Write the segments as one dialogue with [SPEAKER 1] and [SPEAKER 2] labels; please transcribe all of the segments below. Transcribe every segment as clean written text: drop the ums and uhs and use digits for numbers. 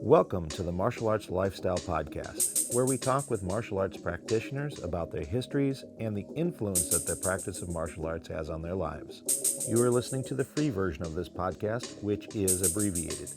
[SPEAKER 1] Welcome to the Martial Arts Lifestyle Podcast, where we talk with martial arts practitioners about their histories and the influence that their practice of martial arts has on their lives. You are listening to the free version of this podcast, which is abbreviated.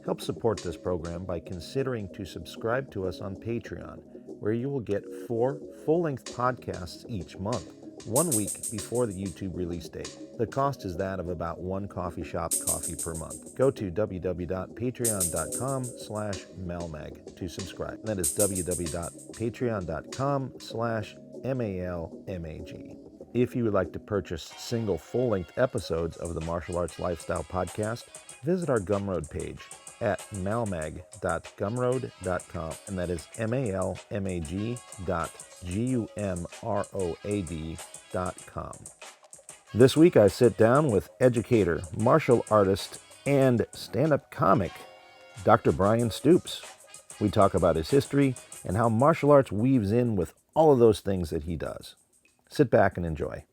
[SPEAKER 1] Help support this program by considering to subscribe to us on Patreon, where you will get 4 full-length podcasts each month, 1 week before the YouTube release date. The cost is that of about 1 coffee shop coffee per month. Go to www.patreon.com/malmag to subscribe. That is www.patreon.com/malmag. If you would like to purchase single full-length episodes of the Martial Arts Lifestyle Podcast, visit our Gumroad page at malmag.gumroad.com, and that is malmag.gumroad.com. This week I sit down with educator, martial artist, and stand-up comic, Dr. Bryan Stoops. We talk about his history and how martial arts weaves in with all of those things that he does. Sit back and enjoy.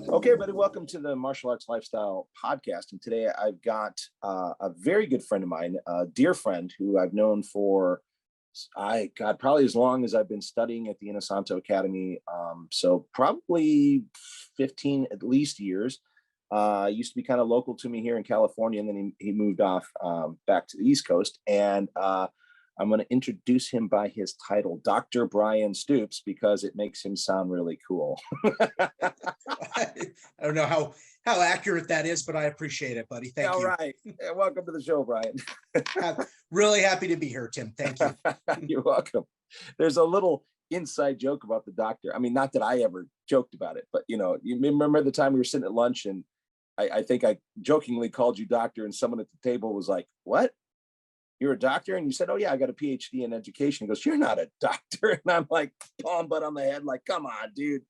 [SPEAKER 1] Okay, everybody, welcome to the Martial Arts Lifestyle Podcast. And today I've got a very good friend of mine, a dear friend who I've known for, probably as long as I've been studying at the Inosanto Academy. So probably 15 at least years. Used to be kind of local to me here in California, and then he moved off back to the East Coast. And I'm going to introduce him by his title, Dr. Bryan Stoops, because it makes him sound really cool.
[SPEAKER 2] I don't know how accurate that is, but I appreciate it, buddy. Thank you.
[SPEAKER 1] All right. Welcome to the show, Bryan.
[SPEAKER 2] Really happy to be here, Tim. Thank you.
[SPEAKER 1] You're welcome. There's a little inside joke about the doctor. I mean, not that I ever joked about it, but you remember the time we were sitting at lunch and I think I jokingly called you doctor, and someone at the table was like, "What? You're a doctor?" And you said, "Oh yeah, I got a PhD in education." He goes, "You're not a doctor." And I'm like, palm butt on the head, like, come on, dude.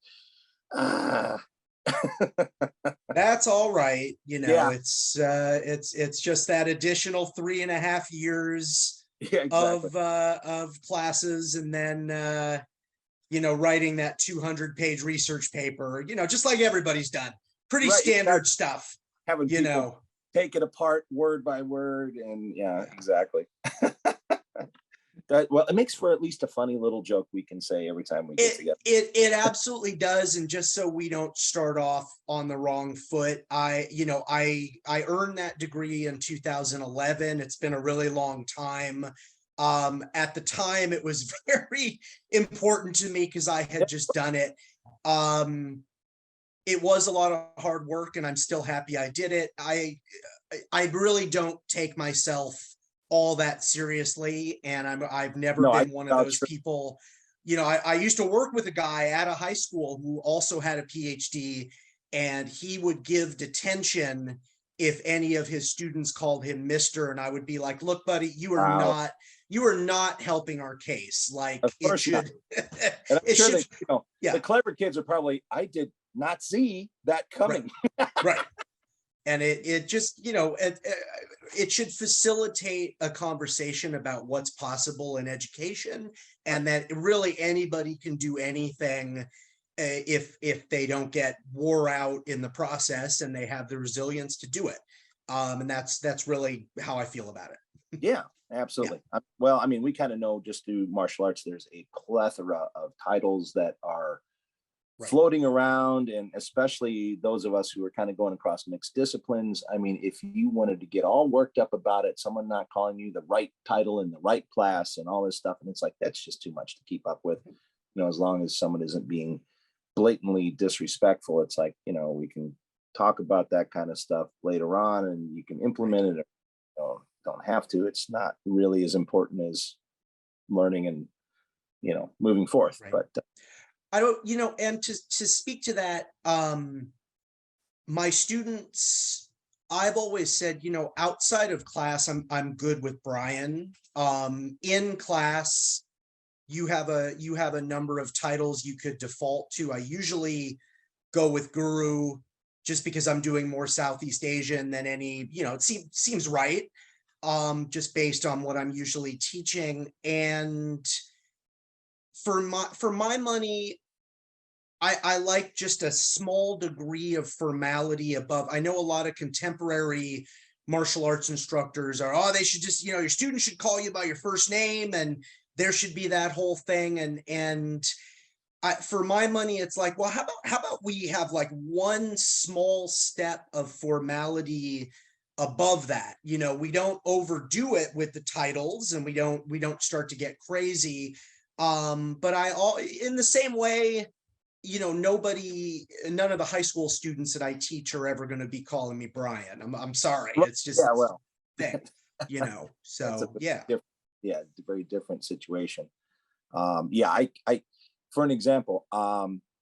[SPEAKER 2] That's all right.
[SPEAKER 1] Yeah.
[SPEAKER 2] It's just that additional 3.5 years of classes, and then writing that 200-page research paper, just like everybody's done. Pretty standard stuff.
[SPEAKER 1] Having people take it apart word by word, and yeah, exactly. Well, it makes for at least a funny little joke we can say every time we get together.
[SPEAKER 2] It absolutely does. And just so we don't start off on the wrong foot, I earned that degree in 2011. It's been a really long time. At the time, it was very important to me because I had just done it. It was a lot of hard work, and I'm still happy I did it. I really don't take myself all that seriously, and I've never been one of those people. I used to work with a guy at a high school who also had a PhD, and he would give detention if any of his students called him Mr. And I would be like, "Look, buddy, you are not helping our case. Like, it should."
[SPEAKER 1] And I'm sure the clever kids are probably, "I did not see that coming."
[SPEAKER 2] Right. And it just, it should facilitate a conversation about what's possible in education, and that really anybody can do anything if they don't get wore out in the process and they have the resilience to do it. And that's really how I feel about it.
[SPEAKER 1] Yeah, absolutely. Yeah. Well, I mean, we kind of know just through martial arts, there's a plethora of titles that are floating around, and especially those of us who are kind of going across mixed disciplines. I mean, if you wanted to get all worked up about it, someone not calling you the right title in the right class and all this stuff, and it's like, that's just too much to keep up with. As long as someone isn't being blatantly disrespectful, it's like, we can talk about that kind of stuff later on, and you can implement it, or don't have to. It's not really as important as learning and moving forth. But
[SPEAKER 2] I don't, and to speak to that, my students, I've always said, outside of class, I'm good with Bryan. In class, you have a number of titles you could default to. I usually go with Guru, just because I'm doing more Southeast Asian than any, it seems right, just based on what I'm usually teaching. And for my money, I like just a small degree of formality above. I know a lot of contemporary martial arts instructors are, oh, they should just, your students should call you by your first name, and there should be that whole thing. And for my money, it's like, well, how about we have like one small step of formality above that? We don't overdo it with the titles, and we don't start to get crazy. But in the same way, none of the high school students that I teach are ever going to be calling me Bryan. I'm sorry.
[SPEAKER 1] Right.
[SPEAKER 2] It's just
[SPEAKER 1] Yeah, well,
[SPEAKER 2] thing,
[SPEAKER 1] that's a
[SPEAKER 2] so yeah.
[SPEAKER 1] it's a very different situation. Yeah, I for an example,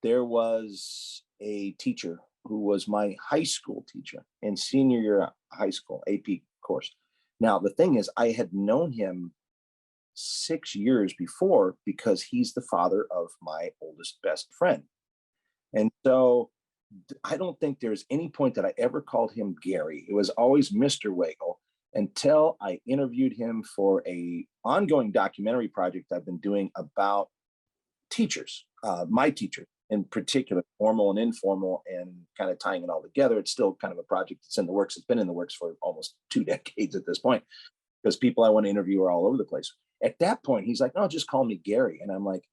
[SPEAKER 1] there was a teacher who was my high school teacher in senior year of high school AP course. Now, the thing is, I had known him 6 years before because he's the father of my oldest best friend. And so I don't think there's any point that I ever called him Gary. It was always Mr. Wagle until I interviewed him for a ongoing documentary project I've been doing about teachers, my teacher in particular, formal and informal, and kind of tying it all together. It's still kind of a project that's in the works. It's been in the works for almost 2 decades at this point, because people I want to interview are all over the place. At that point, he's like, no, just call me Gary. And I'm like,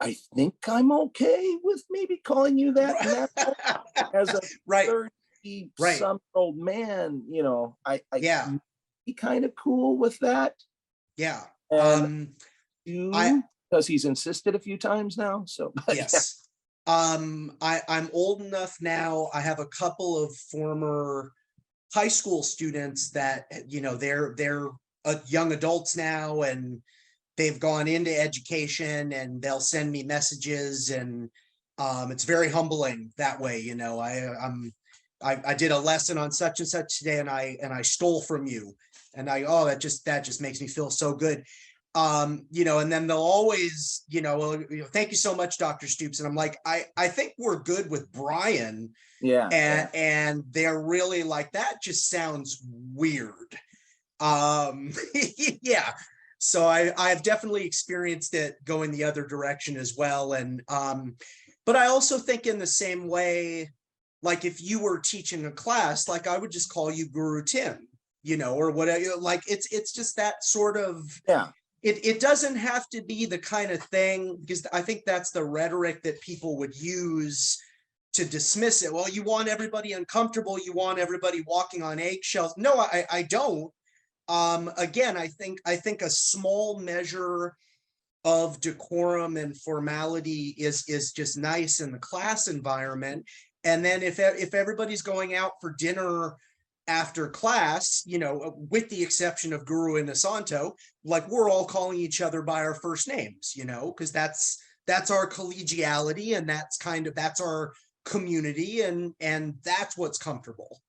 [SPEAKER 1] I think I'm okay with maybe calling you that now. As a
[SPEAKER 2] Right.
[SPEAKER 1] 30-some-year-old man, I
[SPEAKER 2] Yeah.
[SPEAKER 1] be kind of cool with that.
[SPEAKER 2] Yeah.
[SPEAKER 1] And
[SPEAKER 2] I
[SPEAKER 1] because he's insisted a few times now. So
[SPEAKER 2] yes. I'm old enough now. I have a couple of former high school students that, they're young adults now, and they've gone into education, and they'll send me messages, and it's very humbling that way. I did a lesson on such and such today, and I stole from you, and that just makes me feel so good. And then they'll always, well, thank you so much, Dr. Stoops. And I'm like, I think we're good with Bryan.
[SPEAKER 1] Yeah.
[SPEAKER 2] And they're really like, that just sounds weird. Yeah. So I've definitely experienced it going the other direction as well. And but I also think in the same way, like if you were teaching a class, like I would just call you Guru Tim, or whatever. Like it's just that sort of,
[SPEAKER 1] Yeah.
[SPEAKER 2] It doesn't have to be the kind of thing, because I think that's the rhetoric that people would use to dismiss it. Well, you want everybody uncomfortable, you want everybody walking on eggshells. No, I don't. Again, I think a small measure of decorum and formality is just nice in the class environment. And then if everybody's going out for dinner after class, with the exception of Guru and Asanto, like we're all calling each other by our first names, because that's our collegiality, and that's our community, and that's what's comfortable.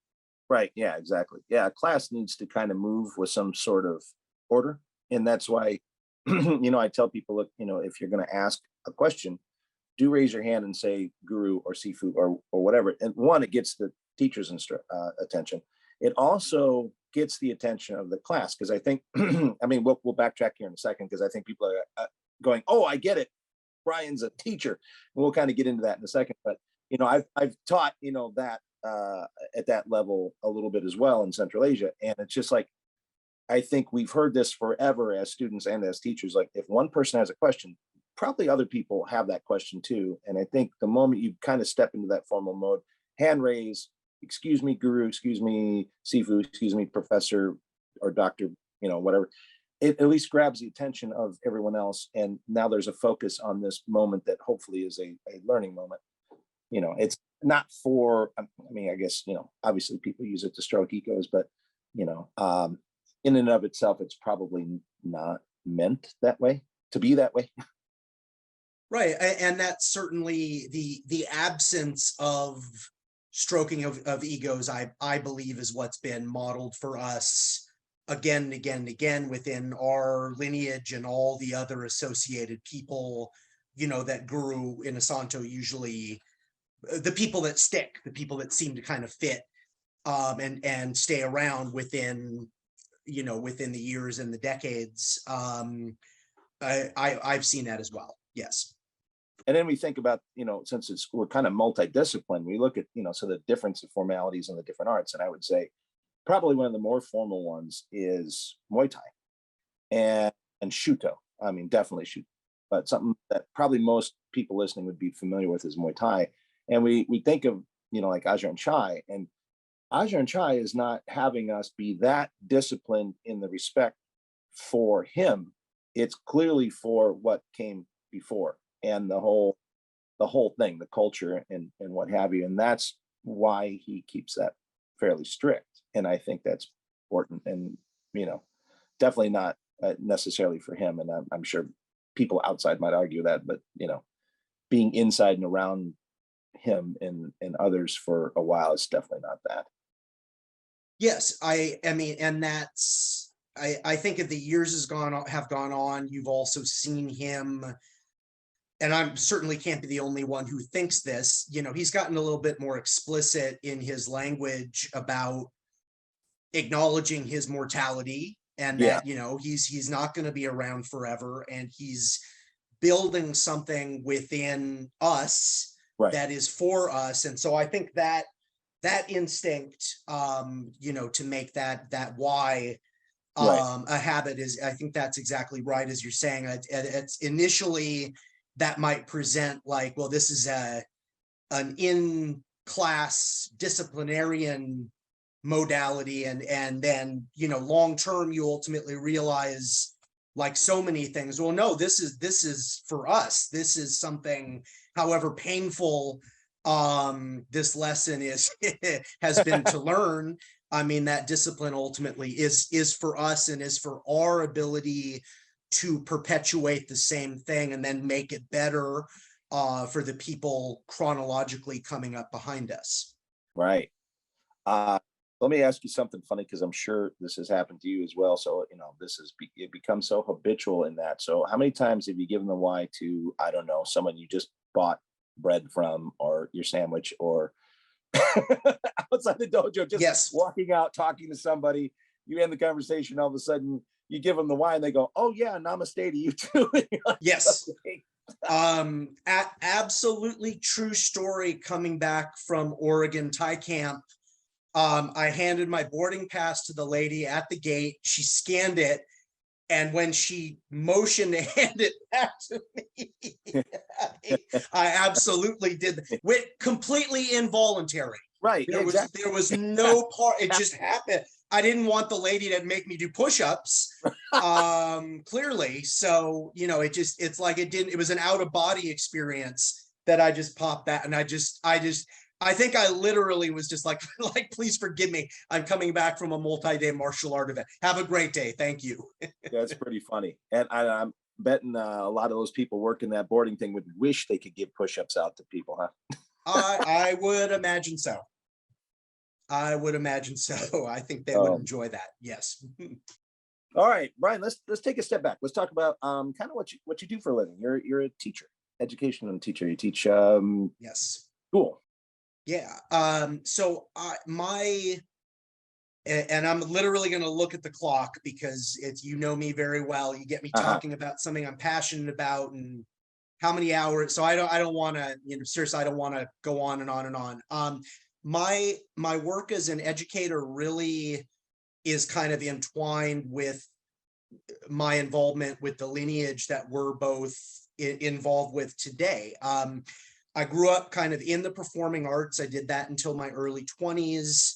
[SPEAKER 1] Right. Yeah, exactly. Yeah. A class needs to kind of move with some sort of order. And that's why, I tell people, look, if you're going to ask a question, do raise your hand and say Guru or Sifu or whatever. And one, it gets the teacher's attention. It also gets the attention of the class, because I think, I mean, we'll backtrack here in a second, because I think people are going, oh, I get it. Bryan's a teacher. And we'll kind of get into that in a second. But, I've taught, that at that level a little bit as well in Central Asia. And it's just like, I think we've heard this forever as students and as teachers. Like if one person has a question, probably other people have that question too. And I think the moment you kind of step into that formal mode, hand raise, excuse me, Guru, excuse me, Sifu, excuse me, Professor or Doctor, whatever, it at least grabs the attention of everyone else. And now there's a focus on this moment that hopefully is a learning moment. It's not for, I mean, I guess, obviously people use it to stroke egos, but, in and of itself, it's probably not meant that way, to be that way.
[SPEAKER 2] Right. And that's certainly the absence of stroking of egos, I believe, is what's been modeled for us again and again and again within our lineage and all the other associated people, that Guru and Asanto usually, the people that stick, the people that seem to kind of fit and stay around within the years and the decades. I've seen that as well. Yes.
[SPEAKER 1] And then we think about, since we're kind of multidisciplined, we look at, so the difference of formalities in the different arts. And I would say probably one of the more formal ones is Muay Thai and Shuto. I mean, definitely Shuto, but something that probably most people listening would be familiar with is Muay Thai. And we think of, like Ajahn Chai, and Ajahn Chai is not having us be that disciplined in the respect for him. It's clearly for what came before, and the whole thing, the culture and what have you. And that's why he keeps that fairly strict. And I think that's important, and, definitely not necessarily for him. And I'm sure people outside might argue that, but, being inside and around him and others for a while is definitely not that.
[SPEAKER 2] Yes, I mean, and that's, I think as the years have gone on, you've also seen him, and I'm certainly can't be the only one who thinks this, he's gotten a little bit more explicit in his language about acknowledging his mortality, and
[SPEAKER 1] Yeah.
[SPEAKER 2] that, he's not going to be around forever, and he's building something within us
[SPEAKER 1] Right.
[SPEAKER 2] that is for us. And so I think that instinct, to make that why
[SPEAKER 1] Right.
[SPEAKER 2] a habit is, I think that's exactly right, as you're saying. It's initially that might present like, well, this is an in class disciplinarian modality, and then long term you ultimately realize, like so many things, well, no, this is for us, this is something, however painful this lesson is has been to learn. I mean, that discipline ultimately is for us, and is for our ability to perpetuate the same thing and then make it better for the people chronologically coming up behind us.
[SPEAKER 1] Right. Let me ask you something funny, because I'm sure this has happened to you as well. So, it becomes so habitual in that. So how many times have you given the why to, I don't know, someone you just bought bread from, or your sandwich, or outside the dojo, just
[SPEAKER 2] Yes.
[SPEAKER 1] walking out, talking to somebody, you end the conversation, all of a sudden you give them the why and they go, oh yeah, namaste to you too. Like,
[SPEAKER 2] Yes.
[SPEAKER 1] okay.
[SPEAKER 2] Absolutely true story. Coming back from Oregon Thai camp, I handed my boarding pass to the lady at the gate. She scanned it, and when she motioned to hand it back to me, I absolutely did. With completely involuntary.
[SPEAKER 1] Right.
[SPEAKER 2] There
[SPEAKER 1] Exactly.
[SPEAKER 2] was no part. It just happened. I didn't want the lady to make me do push-ups. Clearly. So, it's like it was an out-of-body experience that I just popped that, and I think I literally was just like, please forgive me. I'm coming back from a multi-day martial art event. Have a great day. Thank you.
[SPEAKER 1] That's pretty funny. And I'm betting a lot of those people working that boarding thing would wish they could give push-ups out to people, huh?
[SPEAKER 2] I would imagine so. I would imagine so. I think they would enjoy that. Yes.
[SPEAKER 1] All right, Bryan, let's take a step back. Let's talk about kind of what you do for a living. You're a teacher, educational teacher. You teach
[SPEAKER 2] Yes.
[SPEAKER 1] school.
[SPEAKER 2] Yeah. So and I'm literally going to look at the clock, because it's, me very well. You get me talking about something I'm passionate about, and how many hours. So I don't want to, seriously, I don't want to go on and on and on. My work as an educator really is kind of entwined with my involvement with the lineage that we're both involved with today. I grew up kind of in the performing arts. I did that until my early 20s.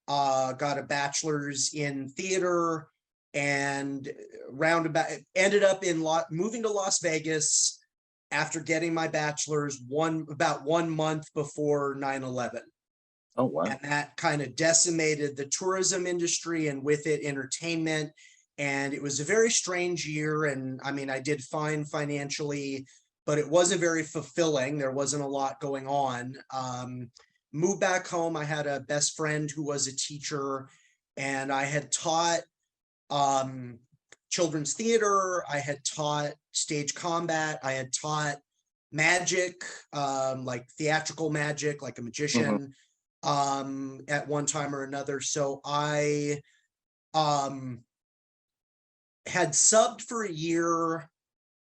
[SPEAKER 2] Got a bachelor's in theater, and roundabout ended up moving to Las Vegas after getting my bachelor's about 1 month before 9/11.
[SPEAKER 1] Oh wow!
[SPEAKER 2] And that kind of decimated the tourism industry, and with it entertainment. And it was a very strange year. And I mean, I did fine financially, but it wasn't very fulfilling. There wasn't a lot going on. Moved back home. I had a best friend who was a teacher, and I had taught children's theater. I had taught stage combat. I had taught magic, like theatrical magic, like a magician, at one time or another. So I had subbed for a year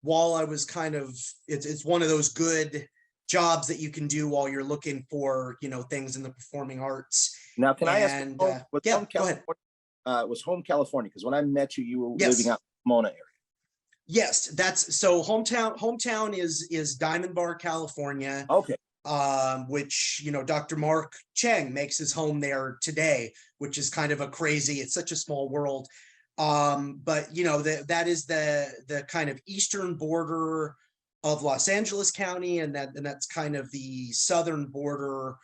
[SPEAKER 2] while I was kind of, it's one of those good jobs that you can do while you're looking for, things in the performing arts.
[SPEAKER 1] Now, can I ask,
[SPEAKER 2] And
[SPEAKER 1] was
[SPEAKER 2] yeah,
[SPEAKER 1] home
[SPEAKER 2] go ahead.
[SPEAKER 1] California, was home California? Because when I met you, you were
[SPEAKER 2] Yes.
[SPEAKER 1] living out in the Pomona area.
[SPEAKER 2] Yes, that's so hometown is Diamond Bar, California.
[SPEAKER 1] Okay.
[SPEAKER 2] Which Dr. Mark Cheng makes his home there today, which is kind of it's such a small world. But that is the kind of eastern border of Los Angeles County, and that's kind of the southern border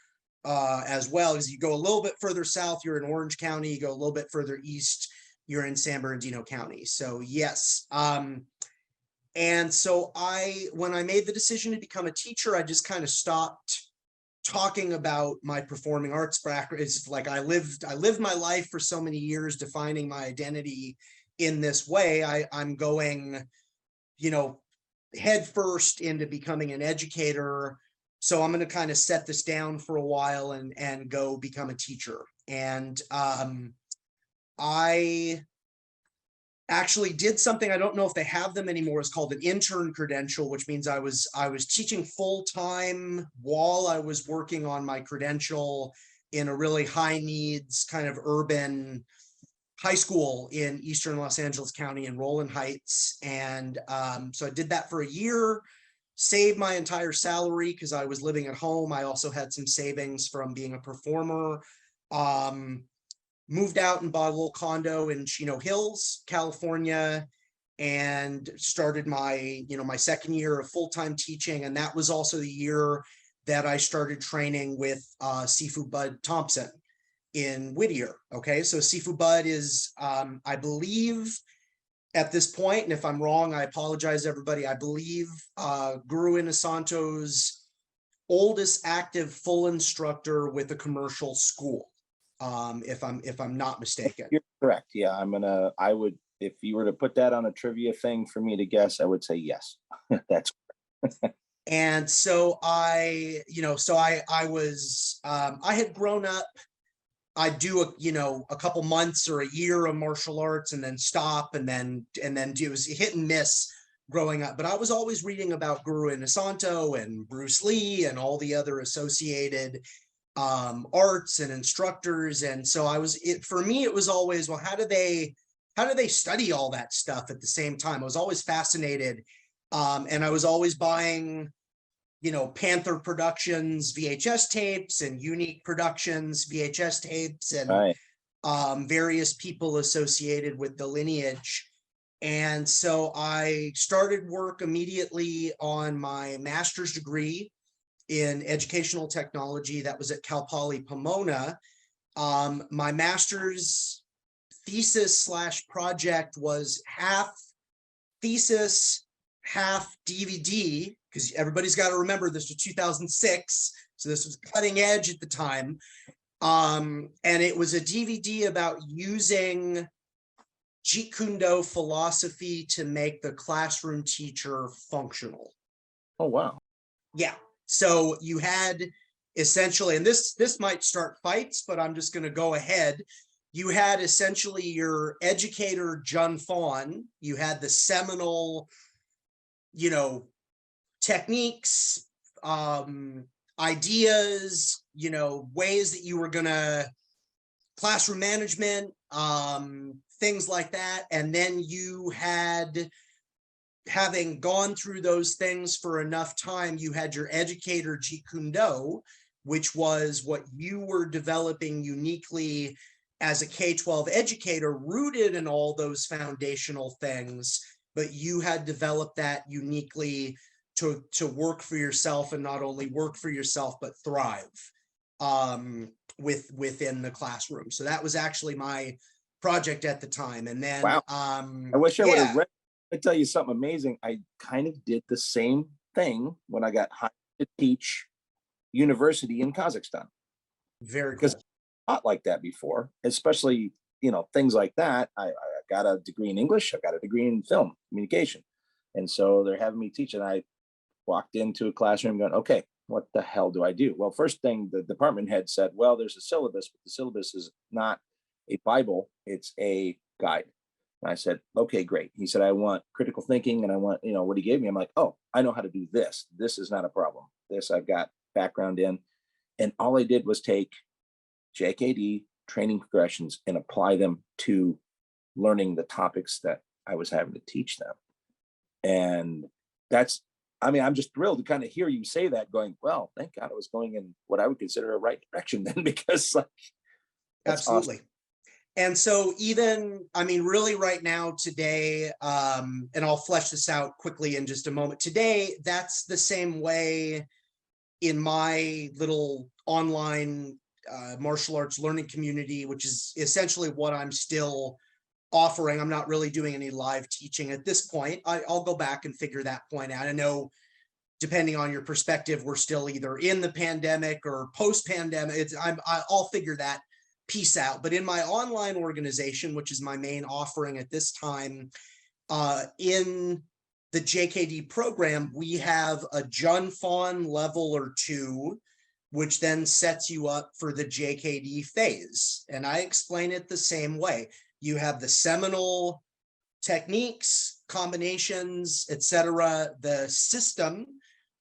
[SPEAKER 2] as well. As you go a little bit further south, you're in Orange County. You go a little bit further east, you're in San Bernardino County. So yes. And so when I made the decision to become a teacher, I just kind of stopped talking about my performing arts background. It's like I lived my life for so many years defining my identity in this way. I'm going, head first into becoming an educator. So I'm going to kind of set this down for a while and go become a teacher. And I actually did something, I don't know if they have them anymore. It's called an intern credential, which means I was teaching full-time while I was working on my credential in a really high needs kind of urban high school in Eastern Los Angeles County in Roland Heights. And so I did that for a year, saved my entire salary because I was living at home. I also had some savings from being a performer. Moved out and bought a little condo in Chino Hills, California, and started my second year of full-time teaching. And that was also the year that I started training with Sifu Bud Thompson in Whittier. Okay, so Sifu Bud is, I believe at this point, and if I'm wrong, I apologize, everybody, I believe Guru Inasanto's oldest active full instructor with a commercial school. If I'm not mistaken.
[SPEAKER 1] You're correct. Yeah, I would, if you were to put that on a trivia thing for me to guess, I would say yes. That's
[SPEAKER 2] and so I was, I had grown up. I'd do a couple months or a year of martial arts and then stop and then it was hit and miss growing up. But I was always reading about Guru Inasanto and Bruce Lee and all the other associated arts and instructors. And so for me, it was always, well, how do they study all that stuff at the same time? I was always fascinated. And I was always buying, Panther Productions VHS tapes and Unique Productions VHS tapes and
[SPEAKER 1] right.
[SPEAKER 2] Various people associated with the lineage. And so I started work immediately on my master's degree in educational technology. That was at Cal Poly Pomona. My master's thesis / project was half thesis, half DVD, because everybody's got to remember this was 2006. So this was cutting edge at the time. And it was a DVD about using Jeet Kune Do philosophy to make the classroom teacher functional.
[SPEAKER 1] Oh, wow.
[SPEAKER 2] Yeah. So you had essentially, and this might start fights, but I'm just going to go ahead. You had essentially your educator, Jun Fawn. You had the seminal, techniques, ideas, ways that you were going to classroom management, things like that. And then you had, having gone through those things for enough time, you had your educator Jeet Kune Do, which was what you were developing uniquely as a K-12 educator, rooted in all those foundational things, but you had developed that uniquely to work for yourself, and not only work for yourself, but thrive within the classroom. So that was actually my project at the time. And then
[SPEAKER 1] wow. I wish I would have read. I tell you something amazing. I kind of did the same thing when I got hired to teach university in Kazakhstan.
[SPEAKER 2] Very
[SPEAKER 1] because
[SPEAKER 2] cool.
[SPEAKER 1] Not like that before, especially things like that. I got a degree in English. I got a degree in film communication, and so they're having me teach. And I walked into a classroom going, "Okay, what the hell do I do?" Well, first thing the department head said, "Well, there's a syllabus, but the syllabus is not a Bible; it's a guide." And I said, okay, great. He said, I want critical thinking and I want, what he gave me. I'm like, oh, I know how to do this. This is not a problem. This I've got background in. And all I did was take JKD training progressions and apply them to learning the topics that I was having to teach them. And I'm just thrilled to kind of hear you say that, going, well, thank God I was going in what I would consider a right direction then, because that's
[SPEAKER 2] Absolutely.
[SPEAKER 1] awesome.
[SPEAKER 2] And so really right now, today, and I'll flesh this out quickly in just a moment. Today, that's the same way in my little online martial arts learning community, which is essentially what I'm still offering. I'm not really doing any live teaching at this point. I'll go back and figure that point out. I know, depending on your perspective, we're still either in the pandemic or post-pandemic. I'll figure that piece out. But in my online organization, which is my main offering at this time, in the JKD program, we have a Jun Fawn level or 2, which then sets you up for the JKD phase. And I explain it the same way. You have the seminal techniques, combinations, etc. The system,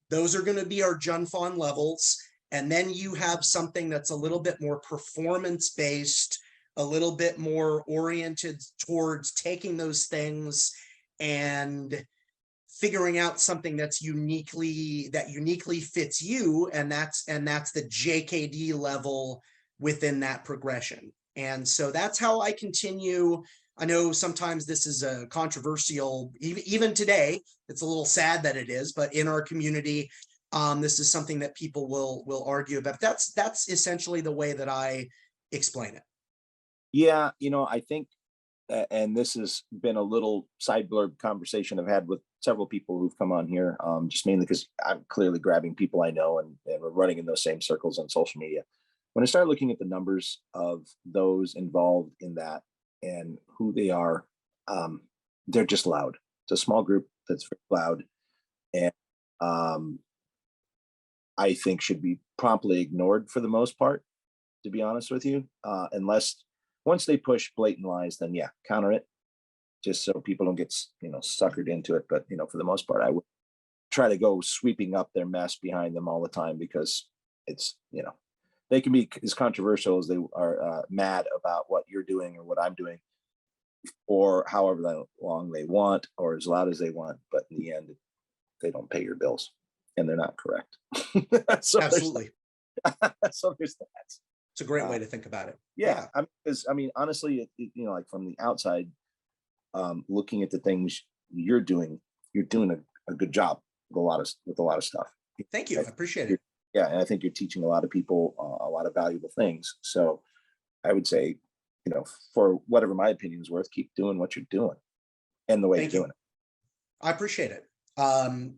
[SPEAKER 2] those are going to be our Jun Fawn levels. And then you have something that's a little bit more performance-based, a little bit more oriented towards taking those things and figuring out something that uniquely fits you. And that's the JKD level within that progression. And so that's how I continue. I know sometimes this is a controversial, even today, it's a little sad that it is, but in our community, this is something that people will argue about. That's essentially the way that I explain it.
[SPEAKER 1] Yeah, I think, and this has been a little side blurb conversation I've had with several people who've come on here, just mainly because I'm clearly grabbing people I know and we're running in those same circles on social media. When I started looking at the numbers of those involved in that and who they are, they're just loud. It's a small group that's very loud, and I think should be promptly ignored for the most part, to be honest with you, unless once they push blatant lies, then yeah, counter it, just so people don't get suckered into it. But for the most part, I would try to go sweeping up their mess behind them all the time, because it's they can be as controversial as they are mad about what you're doing or what I'm doing, or however long they want, or as loud as they want. But in the end, they don't pay your bills, and they're not correct. So
[SPEAKER 2] Absolutely.
[SPEAKER 1] So there's that.
[SPEAKER 2] It's a great way to think about it.
[SPEAKER 1] Yeah. Honestly, like from the outside, looking at the things you're doing a good job with a lot of stuff.
[SPEAKER 2] Thank you. I appreciate it.
[SPEAKER 1] Yeah. And I think you're teaching a lot of people a lot of valuable things. So I would say, for whatever my opinion is worth, keep doing what you're doing and the way you're doing it.
[SPEAKER 2] I appreciate it. And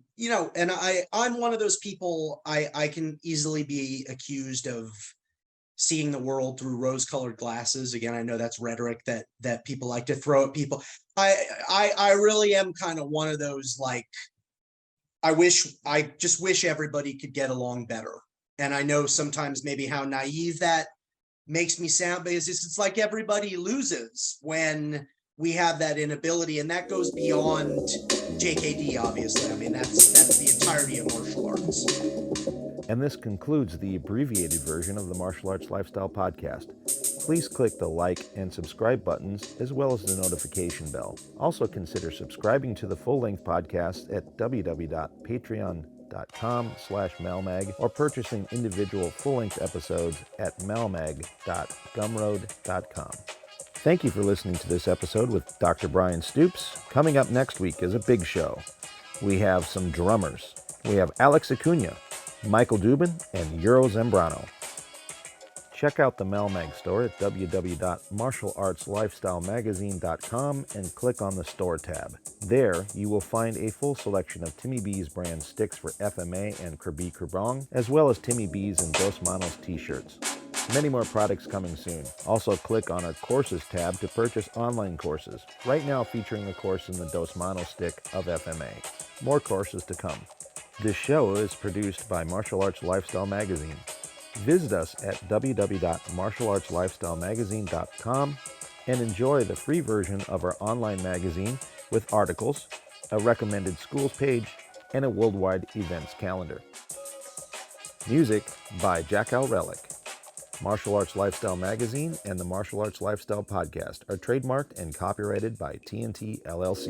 [SPEAKER 2] I'm one of those people, I can easily be accused of seeing the world through rose-colored glasses. Again, I know that's rhetoric that people like to throw at people. I really am kind of one of those, like, I just wish everybody could get along better. And I know sometimes maybe how naive that makes me sound, because it's like everybody loses when we have that inability, and that goes beyond JKD, obviously. I mean, that's the entirety of martial arts.
[SPEAKER 3] And this concludes the abbreviated version of the Martial Arts Lifestyle Podcast. Please click the like and subscribe buttons, as well as the notification bell. Also consider subscribing to the full-length podcast at www.patreon.com/malmag, or purchasing individual full-length episodes at malmag.gumroad.com. Thank you for listening to this episode with Dr. Bryan Stoops. Coming up next week is a big show. We have some drummers. We have Alex Acuna, Michael Dubin, and Euro Zambrano. Check out the Malmag store at www.martialartslifestylemagazine.com and click on the store tab. There, you will find a full selection of Timmy B's brand sticks for FMA and Krabi Krabong, as well as Timmy B's and Dos Manos t-shirts. Many more products coming soon. Also click on our courses tab to purchase online courses, right now featuring a course in the Dos Manos stick of FMA. More courses to come. This show is produced by Martial Arts Lifestyle Magazine. Visit us at www.martialartslifestylemagazine.com and enjoy the free version of our online magazine with articles, a recommended schools page, and a worldwide events calendar. Music by Jack Al Relic. Martial Arts Lifestyle Magazine and the Martial Arts Lifestyle Podcast are trademarked and copyrighted by TNT LLC.